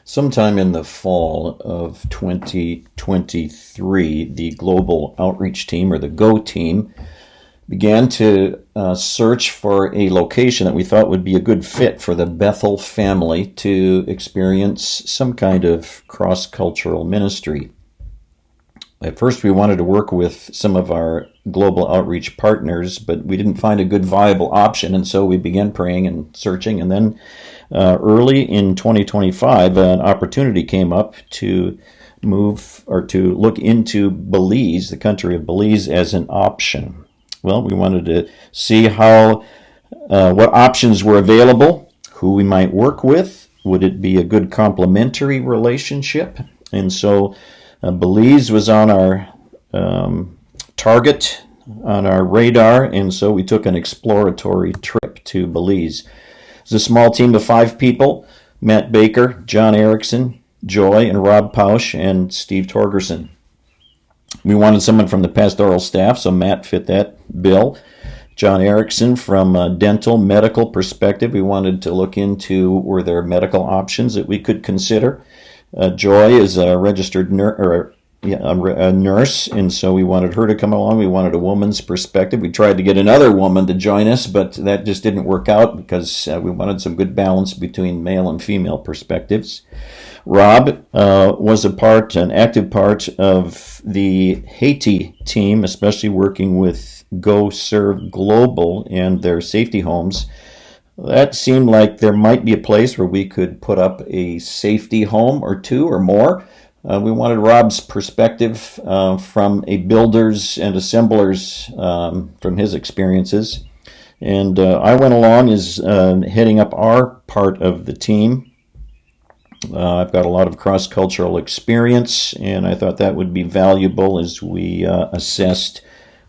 Sometime in the fall of 2023, the Global Outreach Team, or the GO team, began to search for a location that we thought would be a good fit for the Bethel family to experience some kind of cross-cultural ministry. At first, we wanted to work with some of our global outreach partners, but we didn't find a good viable option, and so we began praying and searching. And then early in 2025, an opportunity came up to move or to look into Belize, the country of Belize, as an option. Well, we wanted to see how what options were available, who we might work with, would it be a good complementary relationship, and so Belize was on our target, on our radar, and so we took an exploratory trip to Belize. It was a small team of 5 people: Matt Baker, John Erickson, Joy and Rob Pausch, and Steve Torgerson. We wanted someone from the pastoral staff, so Matt fit that bill. John Erickson from a dental medical perspective. We wanted to look into were there medical options that we could consider. Joy is a registered a nurse, and so we wanted her to come along. We wanted a woman's perspective. We tried to get another woman to join us, but that just didn't work out because we wanted some good balance between male and female perspectives. Rob was an active part of the Haiti team, especially working with Go Serve Global and their safety homes. That seemed like there might be a place where we could put up a safety home or 2 or more. We wanted Rob's perspective from a builder's and assembler's from his experiences. And I went along as heading up our part of the team. I've got a lot of cross-cultural experience, and I thought that would be valuable as we assessed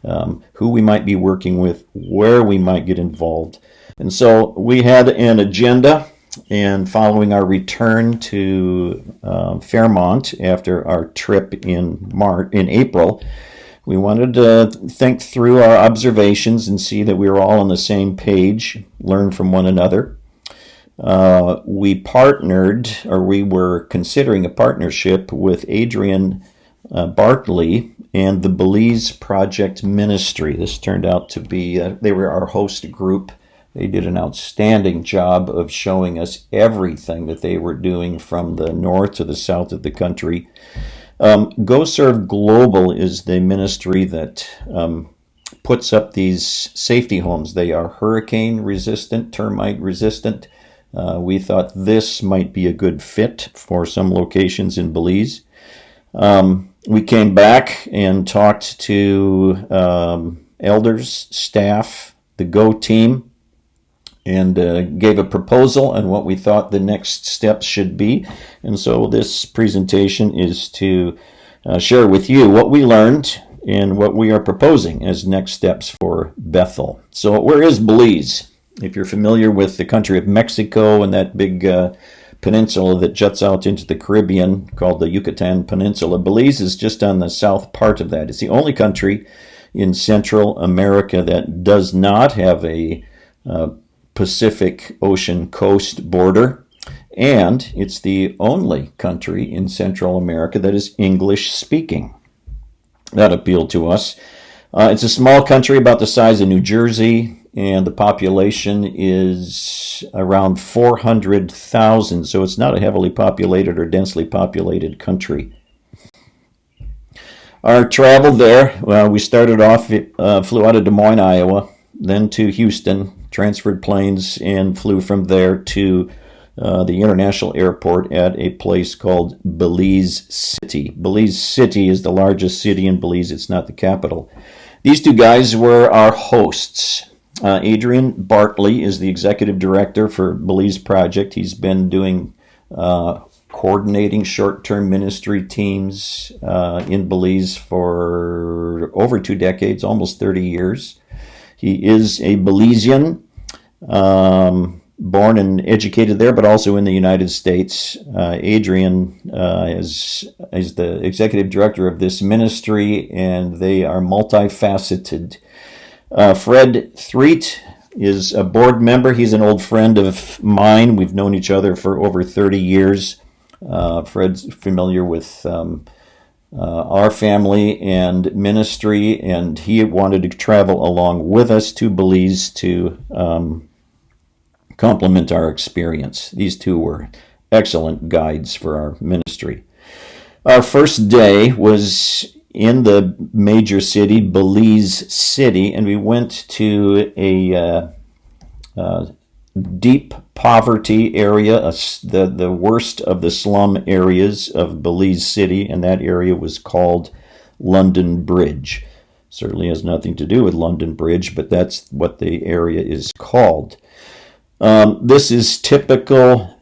who we might be working with, where we might get involved. And so we had an agenda, and following our return to Fairmont after our trip in April, we wanted to think through our observations and see that we were all on the same page, learn from one another. We were considering a partnership with Adrian Bartley and the Belize Project Ministry. This turned out to be, they were our host group. They did an outstanding job of showing us everything that they were doing from the north to the south of the country. Go Serve Global is the ministry that puts up these safety homes. They are hurricane resistant, termite resistant. We thought this might be a good fit for some locations in Belize. We came back and talked to elders, staff, the Go team, and gave a proposal on what we thought the next steps should be. And so this presentation is to share with you what we learned and what we are proposing as next steps for Bethel. So where is Belize? If you're familiar with the country of Mexico and that big peninsula that juts out into the Caribbean called the Yucatan Peninsula, Belize is just on the south part of that. It's the only country in Central America that does not have a Pacific Ocean coast border, and it's the only country in Central America that is English speaking. That appealed to us. It's a small country about the size of New Jersey, and the population is around 400,000, so it's not a heavily populated or densely populated country. Our travel there, we started off, flew out of Des Moines, Iowa, then to Houston, transferred planes, and flew from there to the international airport at a place called Belize City. Belize City is the largest city in Belize. It's not the capital. These 2 guys were our hosts. Adrian Bartley is the executive director for Belize Project. He's been doing coordinating short-term ministry teams in Belize for over 2 decades, almost 30 years. He is a Belizean, born and educated there, but also in the United States. Adrian is the executive director of this ministry, and they are multifaceted. Fred Threet is a board member. He's an old friend of mine. We've known each other for over 30 years. Fred's familiar with our family and ministry, and he wanted to travel along with us to Belize to complement our experience. These two were excellent guides for our ministry. Our first day was in the major city, Belize City, and we went to a deep poverty area, the worst of the slum areas of Belize City, and that area was called London Bridge. Certainly has nothing to do with London Bridge, but that's what the area is called. This is typical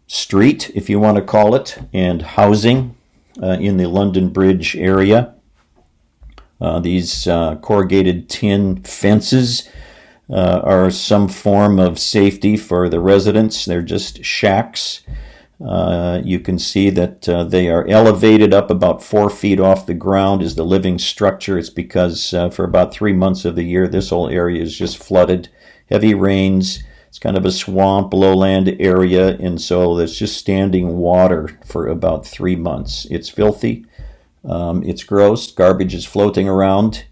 street, if you want to call it, and housing in the London Bridge area. These corrugated tin fences are some form of safety for the residents. They're just shacks. You can see that they are elevated up about 4 feet off the ground is the living structure. It's because for about 3 months of the year, this whole area is just flooded. Heavy rains. It's kind of a swamp, lowland area, and so there's just standing water for about 3 months. It's filthy. It's gross. Garbage is floating around.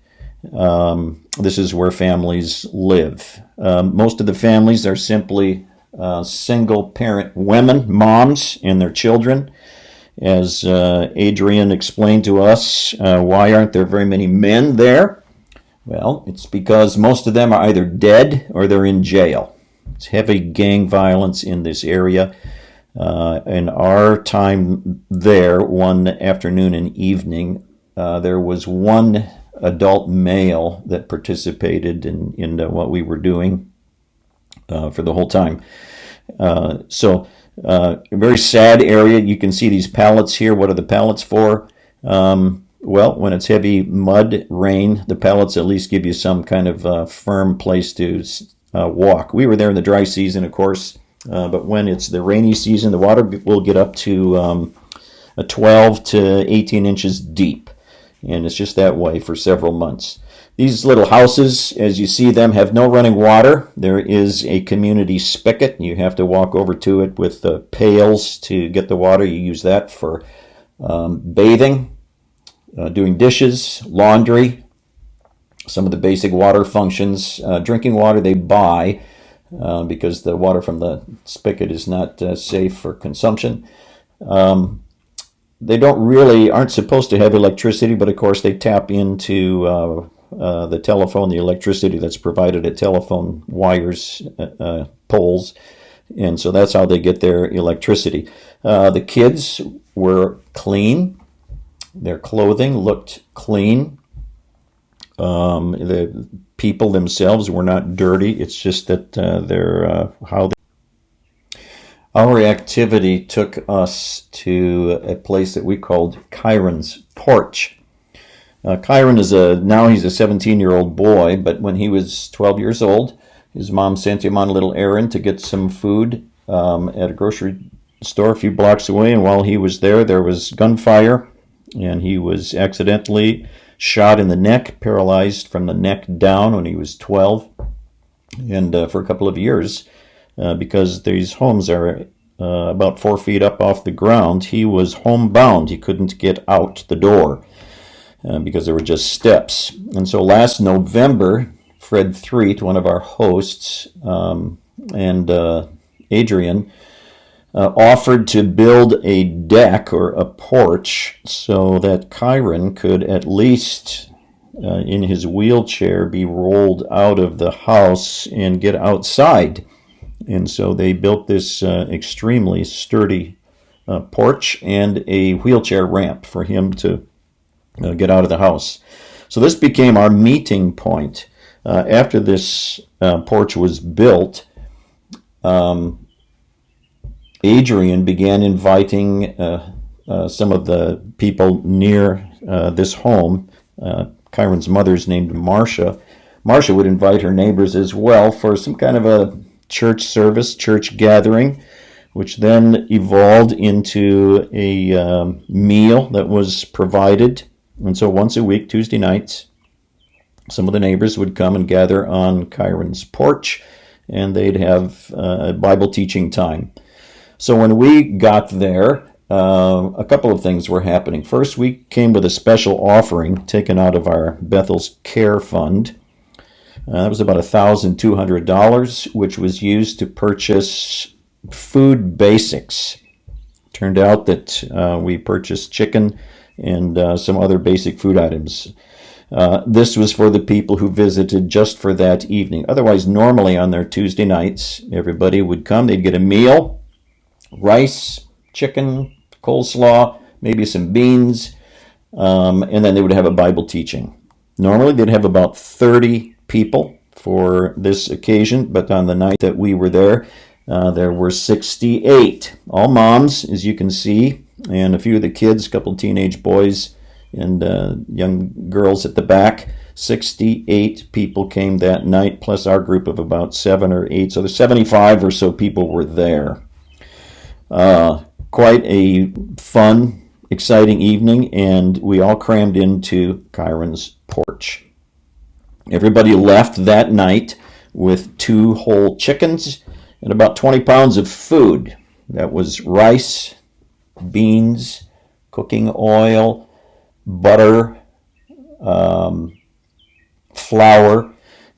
This is where families live. Most of the families are simply single-parent women, moms, and their children. As Adrian explained to us, why aren't there very many men there? Well, it's because most of them are either dead or they're in jail. It's heavy gang violence in this area. In our time there, one afternoon and evening, there was one adult male that participated in what we were doing for the whole time. So a very sad area. You can see these pallets here. What are the pallets for? Well, when it's heavy mud, rain, the pallets at least give you some kind of firm place to walk. We were there in the dry season, of course, but when it's the rainy season, the water will get up to 12 to 18 inches deep. And it's just that way for several months. These little houses, as you see them, have no running water. There is a community spigot. You have to walk over to it with pails to get the water. You use that for bathing, doing dishes, laundry, some of the basic water functions. Drinking water they buy because the water from the spigot is not safe for consumption. They aren't supposed to have electricity, but of course they tap into the telephone, the electricity that's provided at telephone wires, poles, and so that's how they get their electricity. The kids were clean. Their clothing looked clean. The people themselves were not dirty. It's just that our activity took us to a place that we called Kyron's Porch. Kyron now he's a 17-year-old boy, but when he was 12 years old, his mom sent him on a little errand to get some food at a grocery store a few blocks away, and while he was there was gunfire, and he was accidentally shot in the neck, paralyzed from the neck down when he was 12, and for a couple of years, because these homes are about 4 feet up off the ground, he was homebound. He couldn't get out the door because there were just steps. And so last November, Fred Threet, one of our hosts, and Adrian, offered to build a deck or a porch so that Kyron could at least, in his wheelchair, be rolled out of the house and get outside. And so they built this extremely sturdy porch and a wheelchair ramp for him to get out of the house. So this became our meeting point. After this porch was built, Adrian began inviting some of the people near this home. Kyron's mother's named Marcia. Marcia would invite her neighbors as well for some kind of a church service, church gathering, which then evolved into a meal that was provided. And so once a week, Tuesday nights, some of the neighbors would come and gather on Kyron's porch, and they'd have a Bible teaching time. So when we got there, a couple of things were happening. First, we came with a special offering taken out of our Bethel's Care Fund. That was about $1,200, which was used to purchase food basics. Turned out that we purchased chicken and some other basic food items. This was for the people who visited just for that evening. Otherwise, normally on their Tuesday nights, everybody would come. They'd get a meal, rice, chicken, coleslaw, maybe some beans, and then they would have a Bible teaching. Normally, they'd have about 30 people for this occasion, but on the night that we were there were 68. All moms, as you can see, and a few of the kids, a couple of teenage boys, and young girls at the back. 68 people came that night, plus our group of about 7 or 8. So the 75 or so people were there. Quite a fun, exciting evening, and we all crammed into Kyron's porch. Everybody left that night with 2 whole chickens and about 20 pounds of food. That was rice, beans, cooking oil, butter, flour,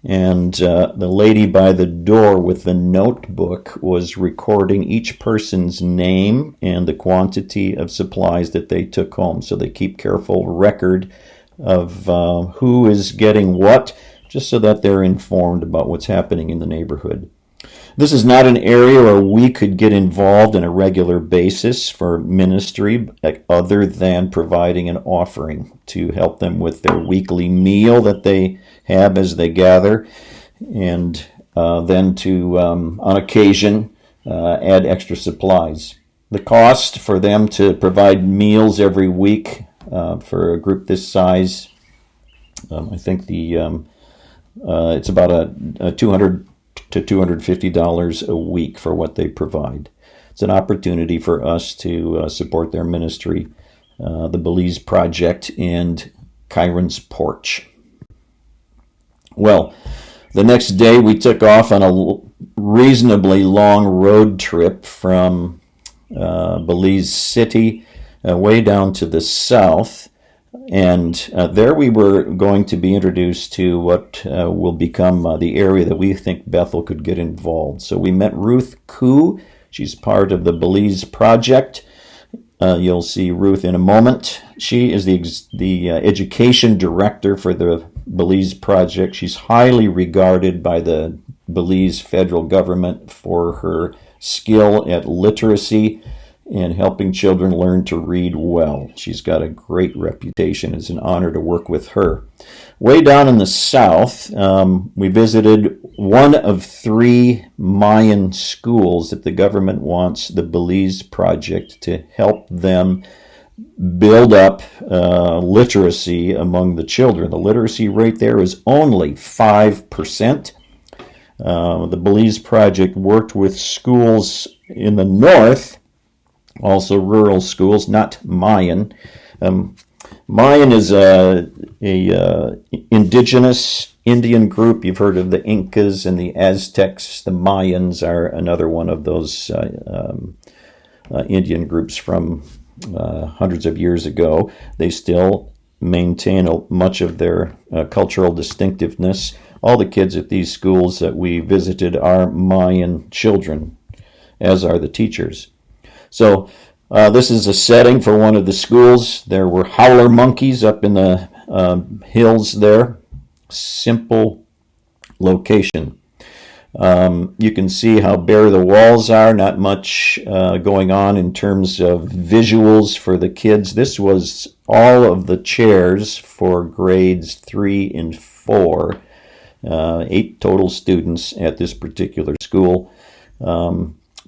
and the lady by the door with the notebook was recording each person's name and the quantity of supplies that they took home. So they keep careful record of who is getting what, just so that they're informed about what's happening in the neighborhood. This is not an area where we could get involved on a regular basis for ministry other than providing an offering to help them with their weekly meal that they have as they gather, and then to, on occasion, add extra supplies. The cost for them to provide meals every week for a group this size, I think it's about a $200 to $250 a week for what they provide. It's an opportunity for us to support their ministry, the Belize Project, and Kyron's Porch. Well, the next day we took off on a reasonably long road trip from Belize City way down to the south. And there we were going to be introduced to what will become the area that we think Bethel could get involved. So we met Ruth Koo. She's part of the Belize Project. You'll see Ruth in a moment. She is the education director for the Belize Project. She's highly regarded by the Belize federal government for her skill at literacy and helping children learn to read well. She's got a great reputation. It's an honor to work with her. Way down in the south, we visited one of 3 Mayan schools that the government wants the Belize Project to help them build up literacy among the children. The literacy rate there is only 5%. The Belize Project worked with schools in the north, also rural schools, not Mayan. Mayan is a indigenous Indian group. You've heard of the Incas and the Aztecs. The Mayans are another one of those Indian groups from hundreds of years ago. They still maintain much of their cultural distinctiveness. All the kids at these schools that we visited are Mayan children, as are the teachers. So this is a setting for one of the schools. There were howler monkeys up in the hills there. Simple location. You can see how bare the walls are. Not much going on in terms of visuals for the kids. This was all of the chairs for grades 3 and 4. 8 total students at this particular school.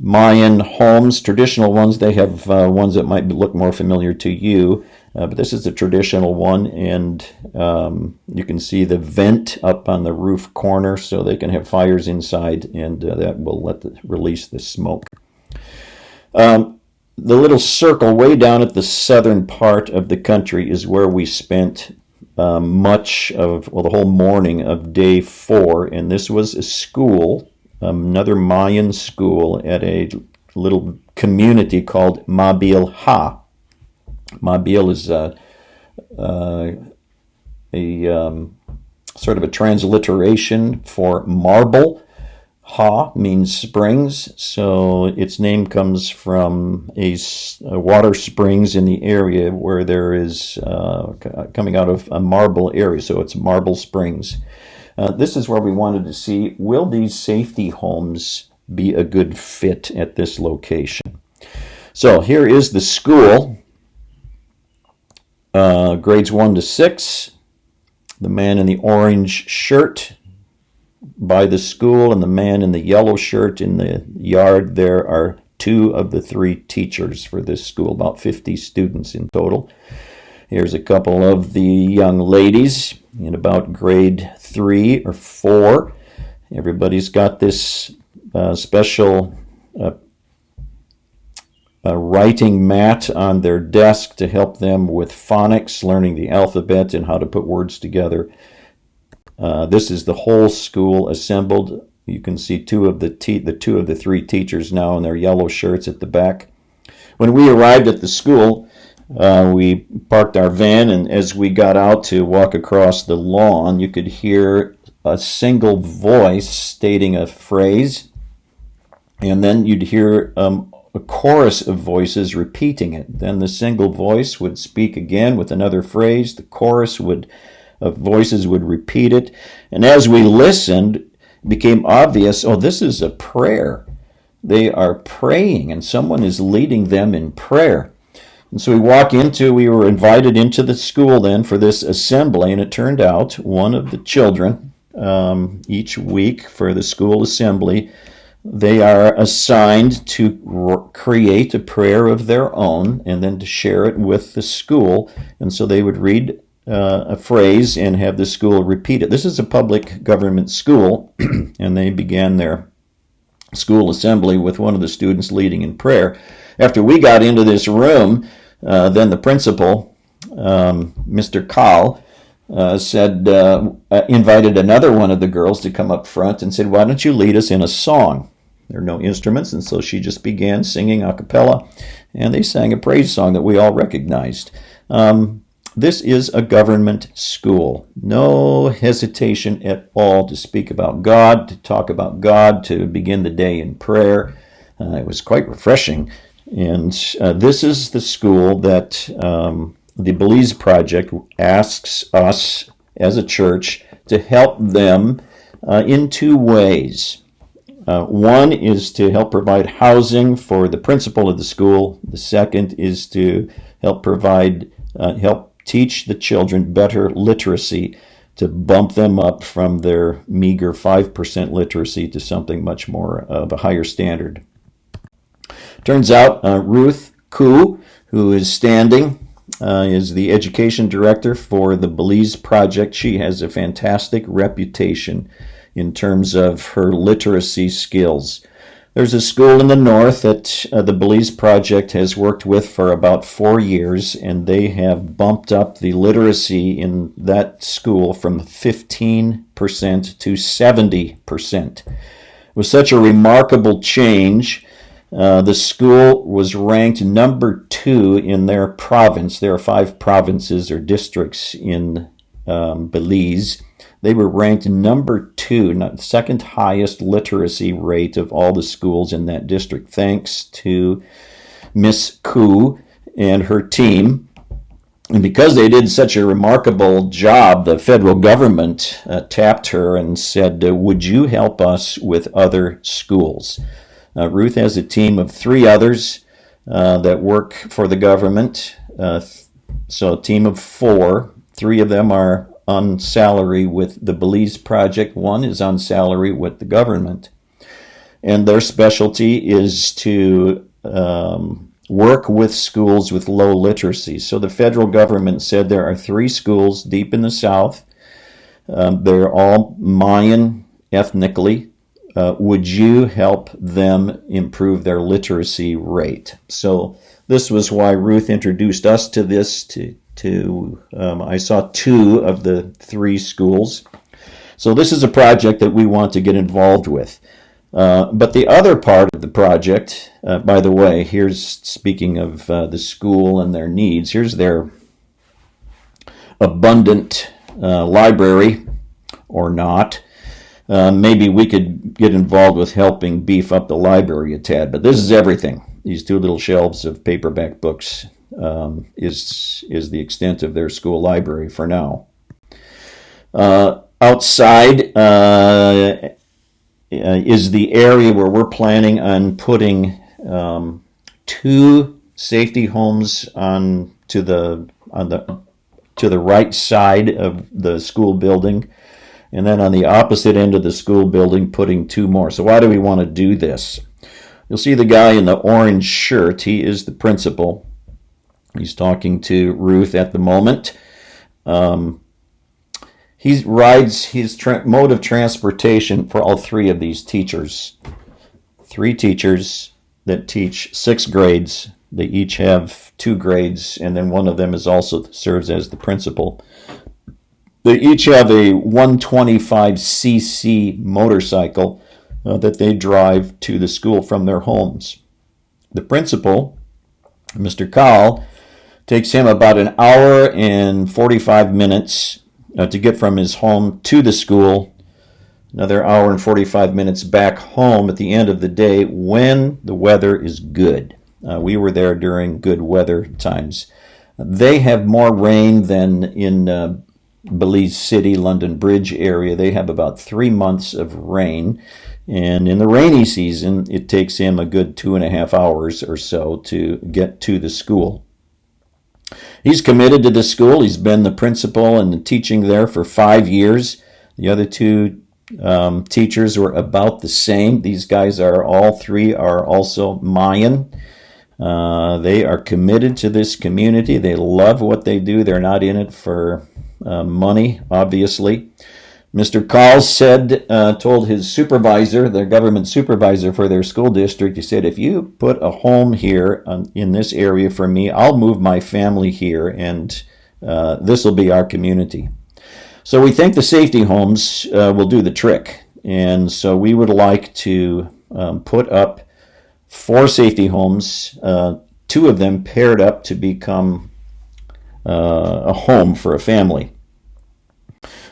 Mayan homes, traditional ones, they have ones that might look more familiar to you, but this is a traditional one, and you can see the vent up on the roof corner so they can have fires inside, and that will release the smoke. The little circle way down at the southern part of the country is where we spent much of, the whole morning of day 4, and this was a school, another Mayan school at a little community called Mabil Ha. Mabil is a sort of a transliteration for marble. Ha means springs, so its name comes from a water springs in the area where there is coming out of a marble area, so it's Marble Springs. This is where we wanted to see, will these safety homes be a good fit at this location? So here is the school, grades 1 to 6. The man in the orange shirt by the school and the man in the yellow shirt in the yard. There are 2 of the 3 teachers for this school, about 50 students in total. Here's a couple of the young ladies in about grade 3 or 4. Everybody's got this special writing mat on their desk to help them with phonics, learning the alphabet and how to put words together. This is the whole school assembled. You can see 2 of the 3 teachers now in their yellow shirts at the back. When we arrived at the school, we parked our van, and as we got out to walk across the lawn, you could hear a single voice stating a phrase, and then you'd hear a chorus of voices repeating it. Then the single voice would speak again with another phrase. The chorus of voices would repeat it. And as we listened, it became obvious, oh, this is a prayer. They are praying, and someone is leading them in prayer. And so we were invited into the school then for this assembly, and it turned out one of the children, each week for the school assembly, they are assigned to create a prayer of their own and then to share it with the school. And so they would read a phrase and have the school repeat it. This is a public government school, and they began their school assembly with one of the students leading in prayer. After we got into this room, then the principal, Mr. Kahl, invited another one of the girls to come up front and said, why don't you lead us in a song? There are no instruments, and so she just began singing a cappella, and they sang a praise song that we all recognized. This is a government school. No hesitation at all to speak about God, to talk about God, to begin the day in prayer. It was quite refreshing. And this is the school that the Belize Project asks us as a church to help them in 2 ways. One is to help provide housing for the principal of the school. The second is to help teach the children better literacy, to bump them up from their meager 5% literacy to something much more of a higher standard. Turns out Ruth Koo, who is standing, is the education director for the Belize Project. She has a fantastic reputation in terms of her literacy skills. There's a school in the north that the Belize Project has worked with for about 4 years, and they have bumped up the literacy in that school from 15% to 70%. It was such a remarkable change. The school was ranked number 2 in their province. There are 5 provinces or districts in Belize. They were ranked number 2, second highest literacy rate of all the schools in that district, thanks to Miss Koo and her team. And because they did such a remarkable job, the federal government tapped her and said, would you help us with other schools? Ruth has a team of 3 others that work for the government. So a team of 4. 3 of them are on salary with the Belize Project. 1 is on salary with the government. And their specialty is to work with schools with low literacy. So the federal government said there are 3 schools deep in the south. They're all Mayan ethnically. Would you help them improve their literacy rate? So this was why Ruth introduced us to this. I saw 2 of the 3 schools. So this is a project that we want to get involved with. But the other part of the project, by the way, here's speaking of the school and their needs, here's their abundant library, or not. Maybe we could get involved with helping beef up the library a tad, but this is everything. These two little shelves of paperback books is the extent of their school library for now. Outside is the area where we're planning on putting two safety homes to the right side of the school building, and then on the opposite end of the school building putting two more. So why do we want to do this? You'll see the guy in the orange shirt. He is the principal. He's talking to Ruth at the moment. He rides his mode of transportation for all three of these teachers. Three teachers that teach 6 grades. They each have 2 grades, and then one of them serves as the principal. They each have a 125cc motorcycle that they drive to the school from their homes. The principal, Mr. Cowell, takes him about an hour and 45 minutes to get from his home to the school, another hour and 45 minutes back home at the end of the day when the weather is good. We were there during good weather times. They have more rain than in Belize City, London Bridge area. They have about 3 months of rain, and in the rainy season it takes him a good 2.5 hours or so to get to the school. He's committed to the school. He's been the principal and teaching there for 5 years. The other two teachers were about the same. These guys all three are also Mayan. They are committed to this community. They love what they do. They're not in it for money, obviously. Mr. Call told his supervisor, their government supervisor for their school district, he said, if you put a home here in this area for me, I'll move my family here, and this will be our community. So we think the safety homes will do the trick. And so we would like to put up 4 safety homes, 2 of them paired up to become a home for a family.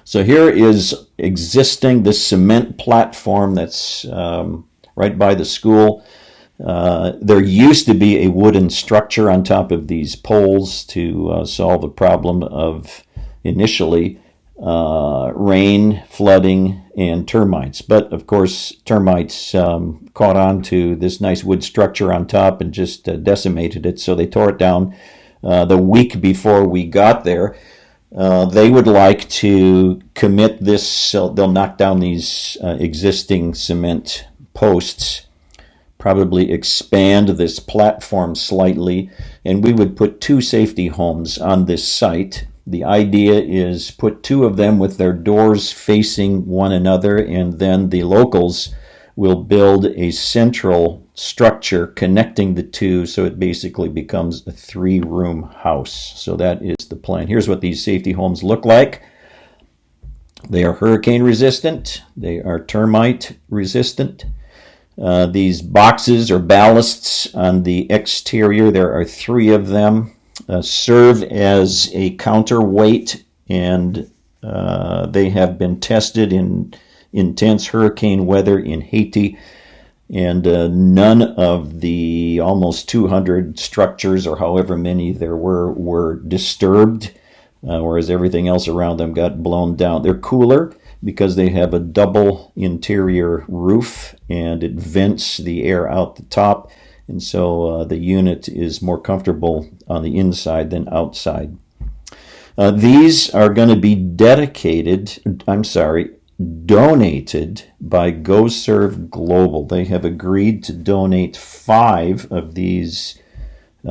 So here is existing this cement platform that's right by the school. There used to be a wooden structure on top of these poles to solve the problem of initially rain, flooding, and termites. But of course, termites caught on to this nice wood structure on top and just decimated it. So they tore it down the week before we got there. They would like to commit this, so they'll knock down these existing cement posts, probably expand this platform slightly, and we would put 2 safety homes on this site. The idea is put 2 of them with their doors facing one another, and then the locals will build a central structure connecting the 2, so it basically becomes a 3-room house. So that is the plan. Here's what these safety homes look like. They are hurricane resistant. They are termite resistant. These boxes or ballasts on the exterior, there are 3 of them, serve as a counterweight, and they have been tested in intense hurricane weather in Haiti, and none of the almost 200 structures, or however many there were disturbed, whereas everything else around them got blown down. They're cooler because they have a double interior roof, and it vents the air out the top, and so the unit is more comfortable on the inside than outside. These are going to be donated by GoServe Global. They have agreed to donate 5 of these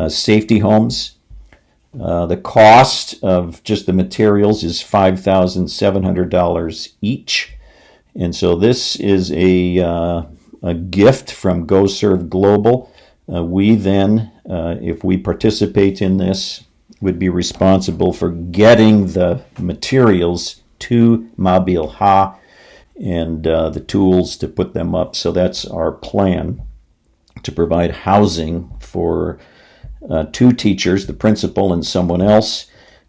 safety homes. The cost of just the materials is $5,700 each. And so this is a gift from GoServe Global. We then, if we participate in this, would be responsible for getting the materials to Mabil Ha, and the tools to put them up. So that's our plan, to provide housing for 2 teachers, the principal and someone else.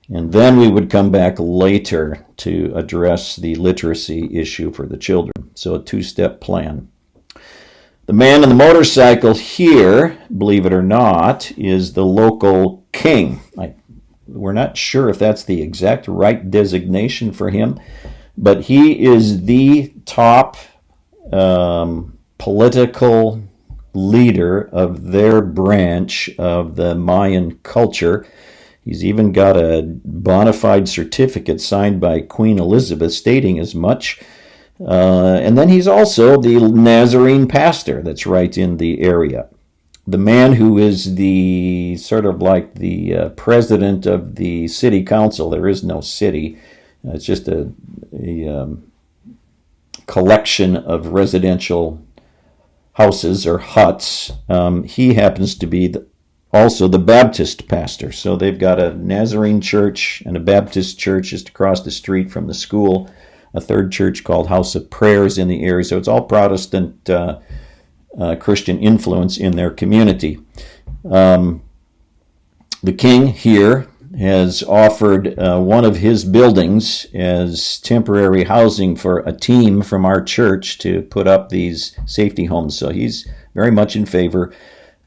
And then we would come back later to address the literacy issue for the children. So a 2-step plan. The man on the motorcycle here, believe it or not, is the local king. We're not sure if that's the exact right designation for him, but he is the top political leader of their branch of the Mayan culture. He's even got a bona fide certificate signed by Queen Elizabeth stating as much. And then he's also the Nazarene pastor that's right in the area. The man who is the sort of like the president of the city council. There is no city. It's just a collection of residential houses or huts. He happens to be also the Baptist pastor. So they've got a Nazarene church and a Baptist church just across the street from the school, a third church called House of Prayers in the area. So it's all Protestant Christian influence in their community. The king here has offered one of his buildings as temporary housing for a team from our church to put up these safety homes. So he's very much in favor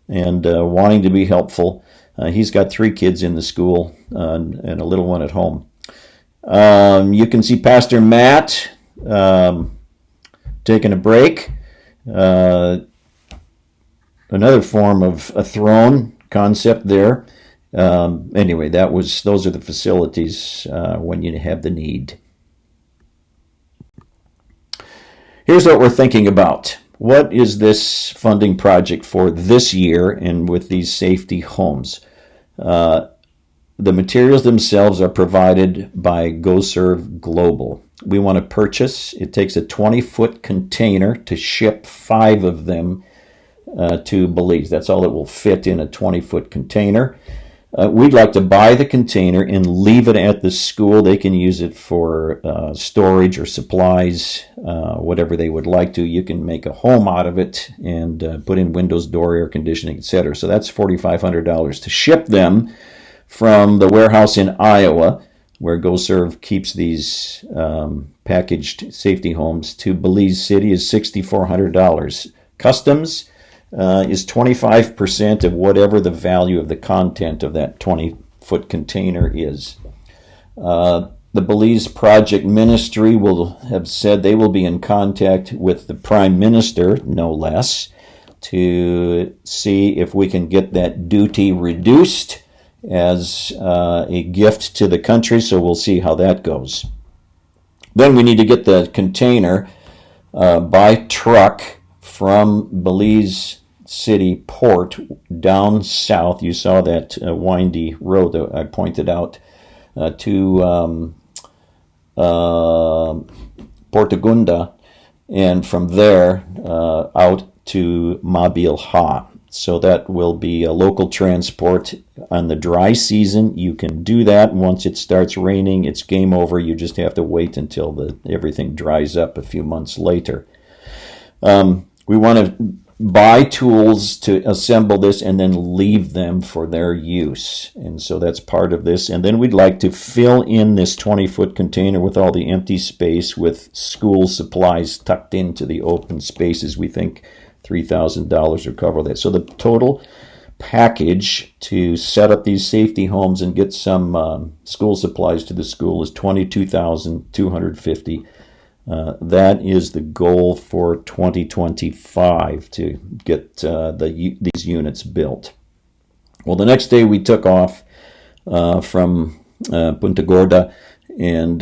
and wanting to be helpful. He's got 3 kids in the school and a little one at home. You can see Pastor Matt taking a break. Another form of a throne concept there. Anyway, those are the facilities when you have the need. Here's what we're thinking about. What is this funding project for this year and with these safety homes? The materials themselves are provided by GoServe Global. We want to purchase. It takes a 20-foot container to ship 5 of them to Belize. That's all it will fit in a 20-foot container. We'd like to buy the container and leave it at the school. They can use it for storage or supplies, whatever they would like to. You can make a home out of it and put in windows, door, air conditioning, etc. So that's $4,500 to ship them from the warehouse in Iowa, where GoServe keeps these packaged safety homes, to Belize City is $6,400. Customs is 25% of whatever the value of the content of that 20-foot container is. The Belize Project Ministry will have said they will be in contact with the Prime Minister, no less, to see if we can get that duty reduced as a gift to the country, so we'll see how that goes. Then we need to get the container by truck from Belize City Port down south. You saw that windy road that I pointed out to Portagunda, and from there out to Mabil Ha. So that will be a local transport. On the dry season, you can do that. Once it starts raining, it's game over. You just have to wait until everything dries up a few months later. We want to buy tools to assemble this and then leave them for their use. And so that's part of this. And then we'd like to fill in this 20-foot container with all the empty space with school supplies tucked into the open spaces. We think $3,000 will cover that. So the total package to set up these safety homes and get some school supplies to the school is $22,250. That is the goal for 2025 to get these units built. Well, the next day we took off from Punta Gorda and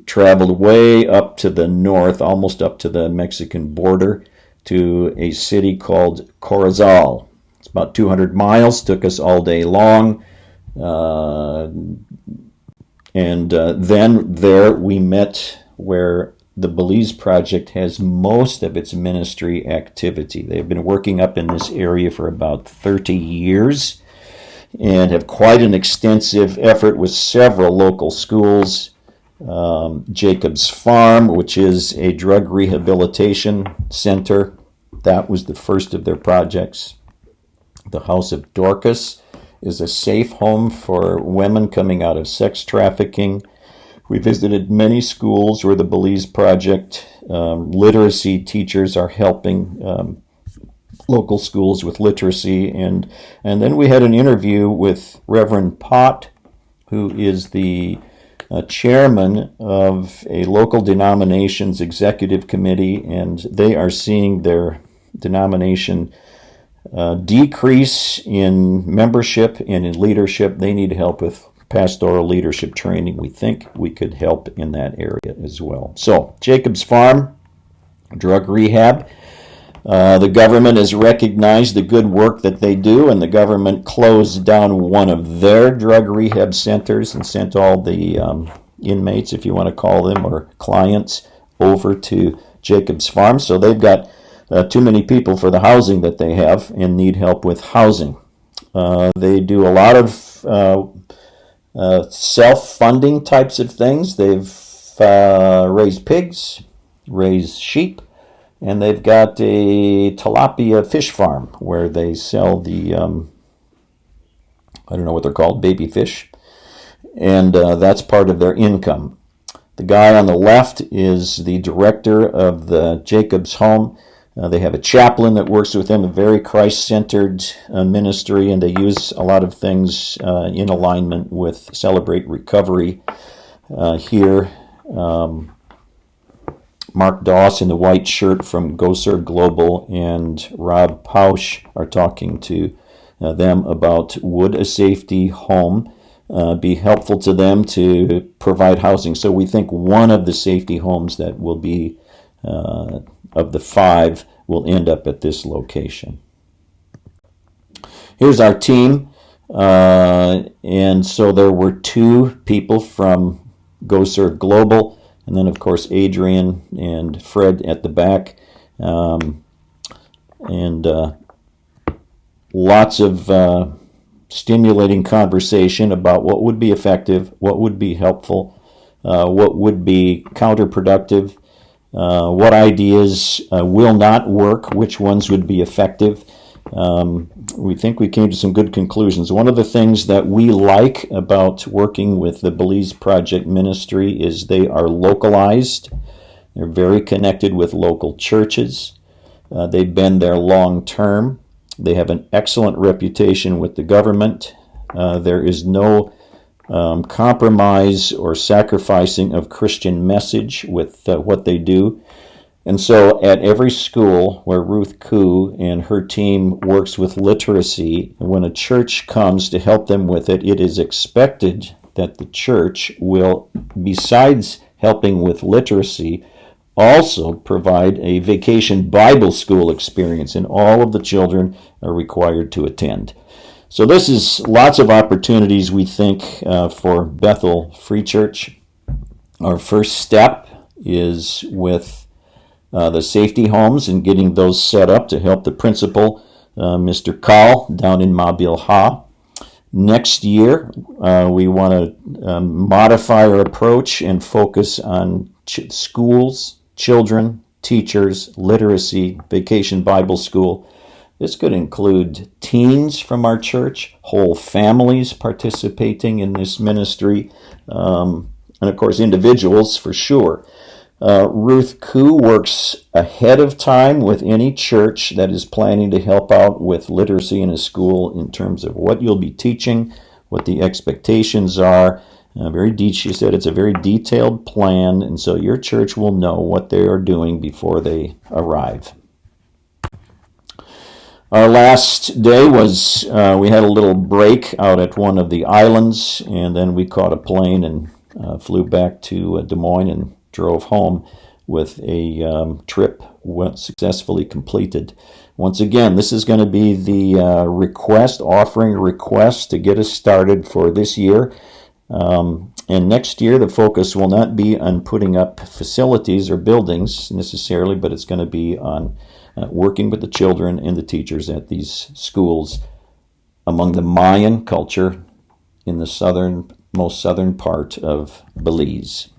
traveled way up to the north, almost up to the Mexican border, to a city called Corozal. It's about 200 miles, took us all day long. And then there we met where the Belize Project has most of its ministry activity. They've been working up in this area for about 30 years and have quite an extensive effort with several local schools, Jacob's Farm, which is a drug rehabilitation center. That was the first of their projects. The House of Dorcas is a safe home for women coming out of sex trafficking. We visited many schools where the Belize Project literacy teachers are helping local schools with literacy. And then we had an interview with Reverend Pott, who is the chairman of a local denomination's executive committee, and they are seeing their denomination decrease in membership and in leadership. They need help with pastoral leadership training. We think we could help in that area as well. So, Jacob's Farm, drug rehab. The government has recognized the good work that they do, and the government closed down one of their drug rehab centers and sent all the inmates, if you want to call them, or clients, over to Jacob's Farm. So they've got too many people for the housing that they have and need help with housing. They do a lot of self-funding types of things. They've raised pigs, raised sheep, and they've got a tilapia fish farm where they sell the, I don't know what they're called, baby fish. And that's part of their income. The guy on the left is the director of the Jacob's Home. They have a chaplain that works with them, a very Christ-centered ministry, and they use a lot of things in alignment with Celebrate Recovery here. Mark Doss in the white shirt from Go Serve Global and Rob Pausch are talking to them about would a safety home be helpful to them to provide housing. So we think one of the safety homes that will be of the 5 will end up at this location. Here's our team. And so there were 2 people from Go Serve Global, and then, of course, Adrian and Fred at the back. Lots of stimulating conversation about what would be effective, what would be helpful, what would be counterproductive, what ideas will not work, which ones would be effective. We think we came to some good conclusions. One of the things that we like about working with the Belize Project Ministry is they are localized. They're very connected with local churches. They've been there long term. They have an excellent reputation with the government. There is no compromise or sacrificing of Christian message with what they do. And so at every school where Ruth Koo and her team works with literacy, when a church comes to help them with it, it is expected that the church will, besides helping with literacy, also provide a vacation Bible school experience, and all of the children are required to attend. So this is lots of opportunities, we think, for Bethel Free Church. Our first step is with the safety homes and getting those set up to help the principal, Mr. Kahl, down in Mabil Ha. Next year, we want to modify our approach and focus on schools, children, teachers, literacy, vacation Bible school. This could include teens from our church, whole families participating in this ministry, and of course individuals for sure. Ruth Koo works ahead of time with any church that is planning to help out with literacy in a school in terms of what you'll be teaching, what the expectations are. She said it's a very detailed plan, and so your church will know what they are doing before they arrive. Our last day was, we had a little break out at one of the islands, and then we caught a plane and flew back to Des Moines and drove home with a trip successfully completed. Once again, this is going to be the offering request to get us started for this year. And next year, the focus will not be on putting up facilities or buildings necessarily, but it's going to be on working with the children and the teachers at these schools among the Mayan culture in the most southern part of Belize.